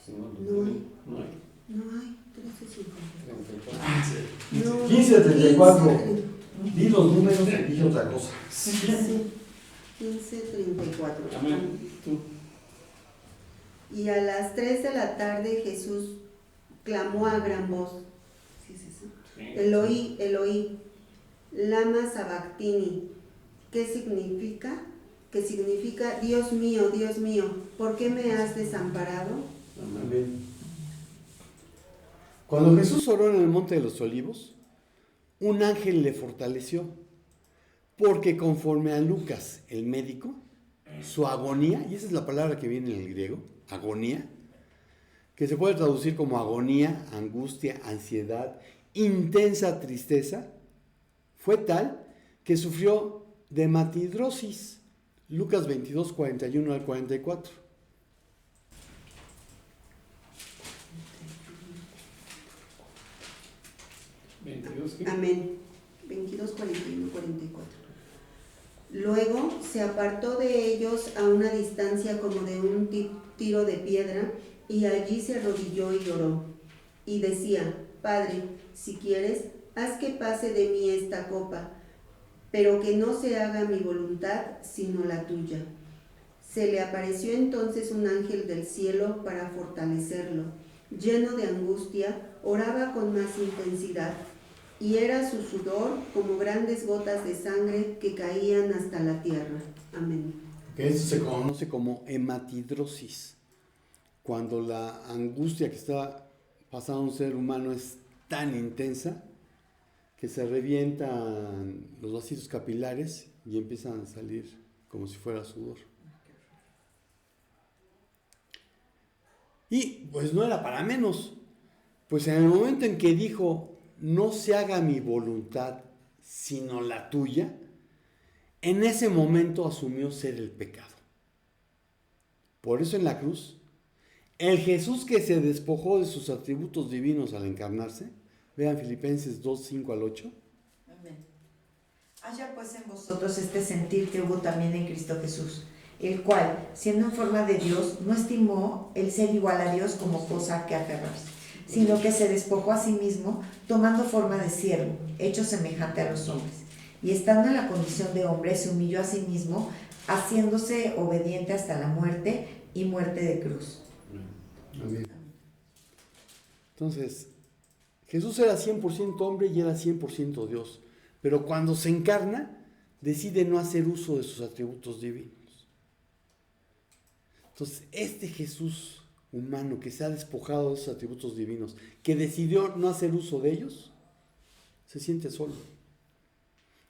No hay. No hay. No hay 13:50. 34. No, 15, 34. 15. Di los números y dije otra cosa. 15:34. Amén. Tú. Y a las 3 de la tarde Jesús clamó a gran voz. ¿Sí es eso? Sí. Eloí, Eloí, lama sabactini. ¿Qué significa? Que significa, Dios mío, ¿por qué me has desamparado? Amén. Cuando Jesús oró en el Monte de los Olivos, un ángel le fortaleció, porque conforme a Lucas, el médico, su agonía, y esa es la palabra que viene en el griego, agonía, que se puede traducir como agonía, angustia, ansiedad, intensa tristeza, fue tal que sufrió de hematidrosis. Lucas 22, 41 al 44. Amén. 22, 41, 44. Luego se apartó de ellos a una distancia como de un tiro de piedra, y allí se arrodilló y oró. Y decía, Padre, si quieres, haz que pase de mí esta copa, pero que no se haga mi voluntad, sino la tuya. Se le apareció entonces un ángel del cielo para fortalecerlo. Lleno de angustia, oraba con más intensidad, y era su sudor como grandes gotas de sangre que caían hasta la tierra. Amén. Que eso se conoce como hematidrosis, cuando la angustia que está pasando un ser humano es tan intensa que se revientan los vasos capilares y empiezan a salir como si fuera sudor. Y pues no era para menos, pues en el momento en que dijo, no se haga mi voluntad, sino la tuya, en ese momento asumió ser el pecado. Por eso en la cruz, el Jesús que se despojó de sus atributos divinos al encarnarse, vean Filipenses 2, 5 al 8. Amén. Haya pues en vosotros este sentir que hubo también en Cristo Jesús, el cual, siendo en forma de Dios, no estimó el ser igual a Dios como cosa a que aferrarse, sino que se despojó a sí mismo, tomando forma de siervo, hecho semejante a los hombres. Y estando en la condición de hombre, se humilló a sí mismo, haciéndose obediente hasta la muerte y muerte de cruz. Amén. Entonces, Jesús era 100% hombre y era 100% Dios, pero cuando se encarna, decide no hacer uso de sus atributos divinos. Entonces, este Jesús humano que se ha despojado de esos atributos divinos, que decidió no hacer uso de ellos, se siente solo,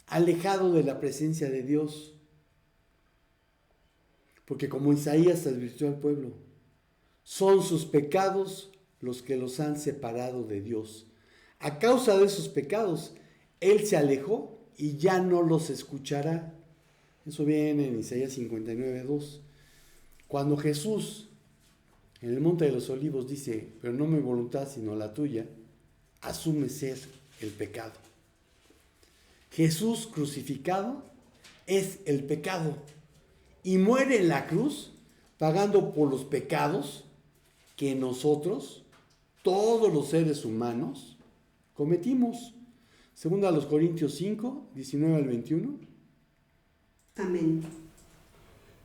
alejado de la presencia de Dios, porque como Isaías advirtió al pueblo, son sus pecados los que los han separado de Dios. A causa de esos pecados, Él se alejó y ya no los escuchará. Eso viene en Isaías 59:2. Cuando Jesús en el Monte de los Olivos dice, pero no mi voluntad sino la tuya, asume ser el pecado. Jesús crucificado es el pecado y muere en la cruz pagando por los pecados que nosotros, todos los seres humanos, cometimos. Segunda a los Corintios 5, 19 al 21. Amén.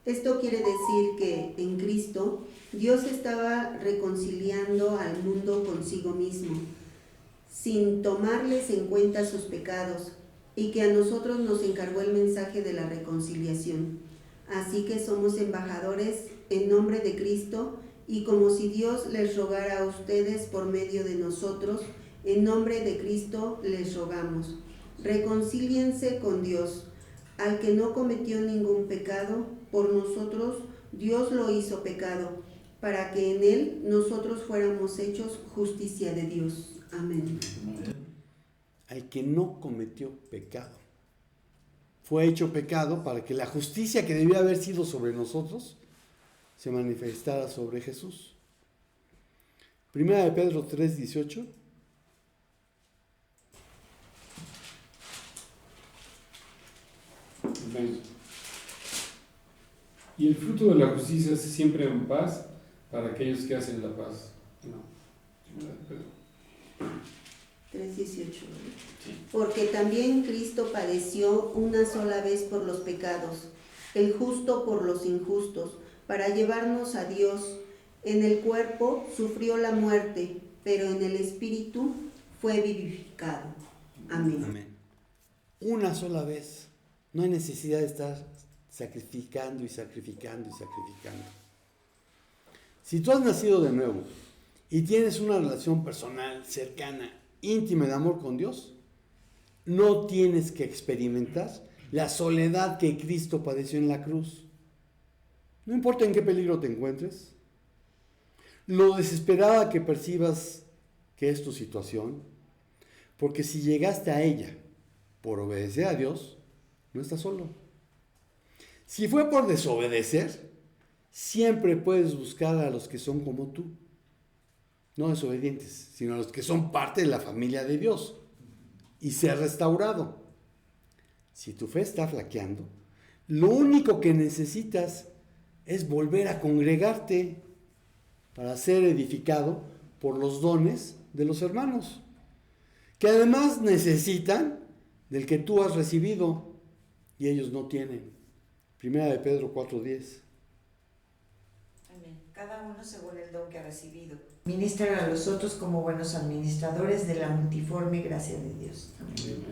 Esto quiere decir que en Cristo Dios estaba reconciliando al mundo consigo mismo, sin tomarles en cuenta sus pecados, y que a nosotros nos encargó el mensaje de la reconciliación. Así que somos embajadores en nombre de Cristo, y como si Dios les rogara a ustedes por medio de nosotros, en nombre de Cristo les rogamos. Reconcíliense con Dios. Al que no cometió ningún pecado, por nosotros Dios lo hizo pecado, para que en él nosotros fuéramos hechos justicia de Dios. Amén. Al que no cometió pecado. Fue hecho pecado para que la justicia que debía haber sido sobre nosotros se manifestara sobre Jesús. Primera de Pedro 3:18. Y el fruto de la justicia es siempre en paz para aquellos que hacen la paz. No. 3:18. Porque también Cristo padeció una sola vez por los pecados, el justo por los injustos, para llevarnos a Dios. En el cuerpo sufrió la muerte, pero en el Espíritu fue vivificado. Amén. Amén. Una sola vez. No hay necesidad de estar sacrificando y sacrificando y sacrificando. Si tú has nacido de nuevo y tienes una relación personal, cercana, íntima de amor con Dios, no tienes que experimentar la soledad que Cristo padeció en la cruz. No importa en qué peligro te encuentres, lo desesperada que percibas que es tu situación, porque si llegaste a ella por obedecer a Dios, no estás solo. Si fue por desobedecer, siempre puedes buscar a los que son como tú. No desobedientes, sino a los que son parte de la familia de Dios y ser restaurado. Si tu fe está flaqueando, lo único que necesitas es volver a congregarte para ser edificado por los dones de los hermanos, que además necesitan del que tú has recibido y ellos no tienen. Primera de Pedro 4:10. Amén. Cada uno según el don que ha recibido. Ministran a los otros como buenos administradores de la multiforme gracia de Dios. Amén.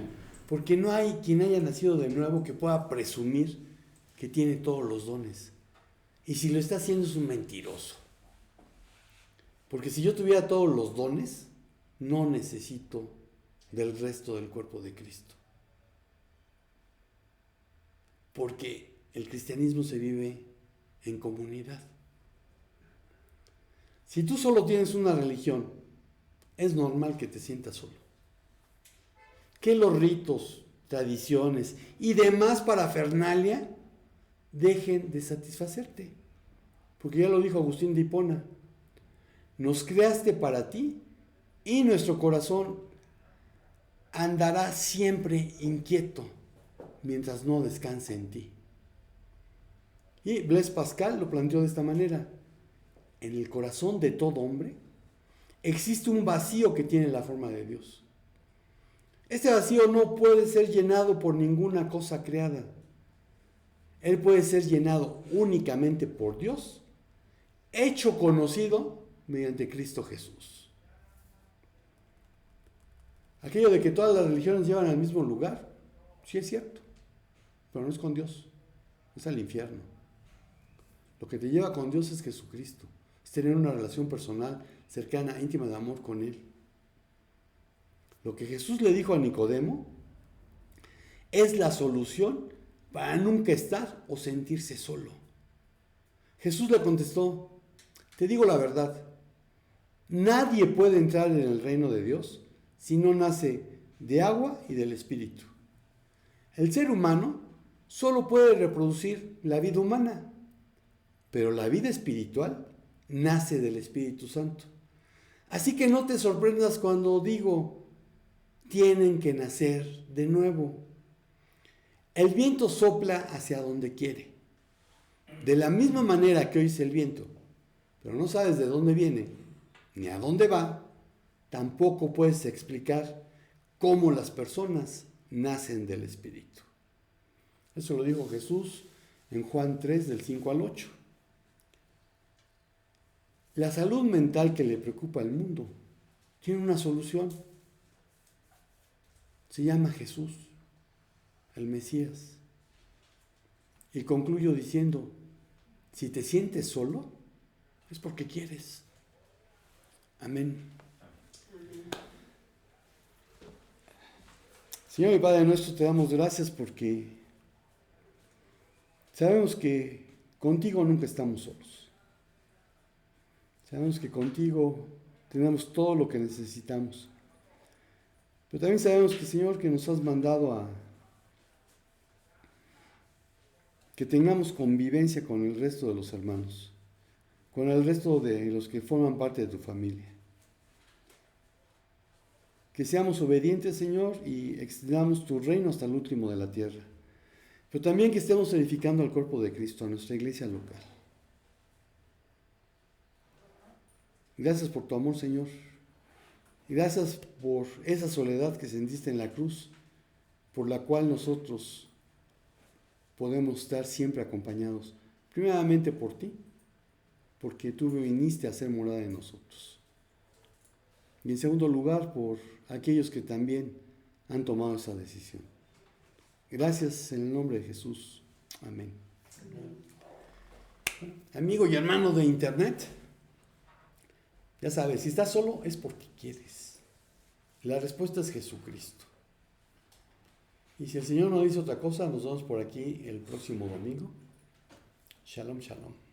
Porque no hay quien haya nacido de nuevo que pueda presumir que tiene todos los dones. Y si lo está haciendo es un mentiroso. Porque si yo tuviera todos los dones, no necesito del resto del cuerpo de Cristo. Porque el cristianismo se vive en comunidad. Si tú solo tienes una religión, es normal que te sientas solo. Que los ritos, tradiciones y demás parafernalia dejen de satisfacerte. Porque ya lo dijo Agustín de Hipona, nos creaste para ti y nuestro corazón andará siempre inquieto mientras no descanse en ti. Y Blaise Pascal lo planteó de esta manera: en el corazón de todo hombre existe un vacío que tiene la forma de Dios. Este vacío no puede ser llenado por ninguna cosa creada. Él puede ser llenado únicamente por Dios, hecho conocido mediante Cristo Jesús. Aquello de que todas las religiones llevan al mismo lugar, sí es cierto, pero no es con Dios, es al infierno. Lo que te lleva con Dios es Jesucristo, es tener una relación personal, cercana, íntima de amor con Él. Lo que Jesús le dijo a Nicodemo es la solución para nunca estar o sentirse solo. Jesús le contestó: te digo la verdad, nadie puede entrar en el reino de Dios si no nace de agua y del Espíritu. El ser humano solo puede reproducir la vida humana, pero la vida espiritual nace del Espíritu Santo. Así que no te sorprendas cuando digo, tienen que nacer de nuevo. El viento sopla hacia donde quiere. De la misma manera que oyes el viento, pero no sabes de dónde viene ni a dónde va, tampoco puedes explicar cómo las personas nacen del Espíritu. Eso lo dijo Jesús en Juan 3, del 5 al 8. La salud mental que le preocupa al mundo tiene una solución. Se llama Jesús, el Mesías. Y concluyo diciendo, si te sientes solo, es porque quieres. Amén. Señor y Padre nuestro, te damos gracias porque sabemos que contigo nunca estamos solos. Sabemos que contigo tenemos todo lo que necesitamos. Pero también sabemos que, Señor, que nos has mandado a que tengamos convivencia con el resto de los hermanos, con el resto de los que forman parte de tu familia. Que seamos obedientes, Señor, y extendamos tu reino hasta el último de la tierra. Pero también que estemos edificando al cuerpo de Cristo, a nuestra iglesia local. Gracias por tu amor, Señor. Y gracias por esa soledad que sentiste en la cruz, por la cual nosotros podemos estar siempre acompañados. Primeramente por ti, porque tú viniste a ser morada en nosotros. Y en segundo lugar, por aquellos que también han tomado esa decisión. Gracias en el nombre de Jesús. Amén. Amigo y hermano de internet, ya sabes, si estás solo es porque quieres. La respuesta es Jesucristo. Y si el Señor no dice otra cosa, nos vemos por aquí el próximo domingo. Shalom, shalom.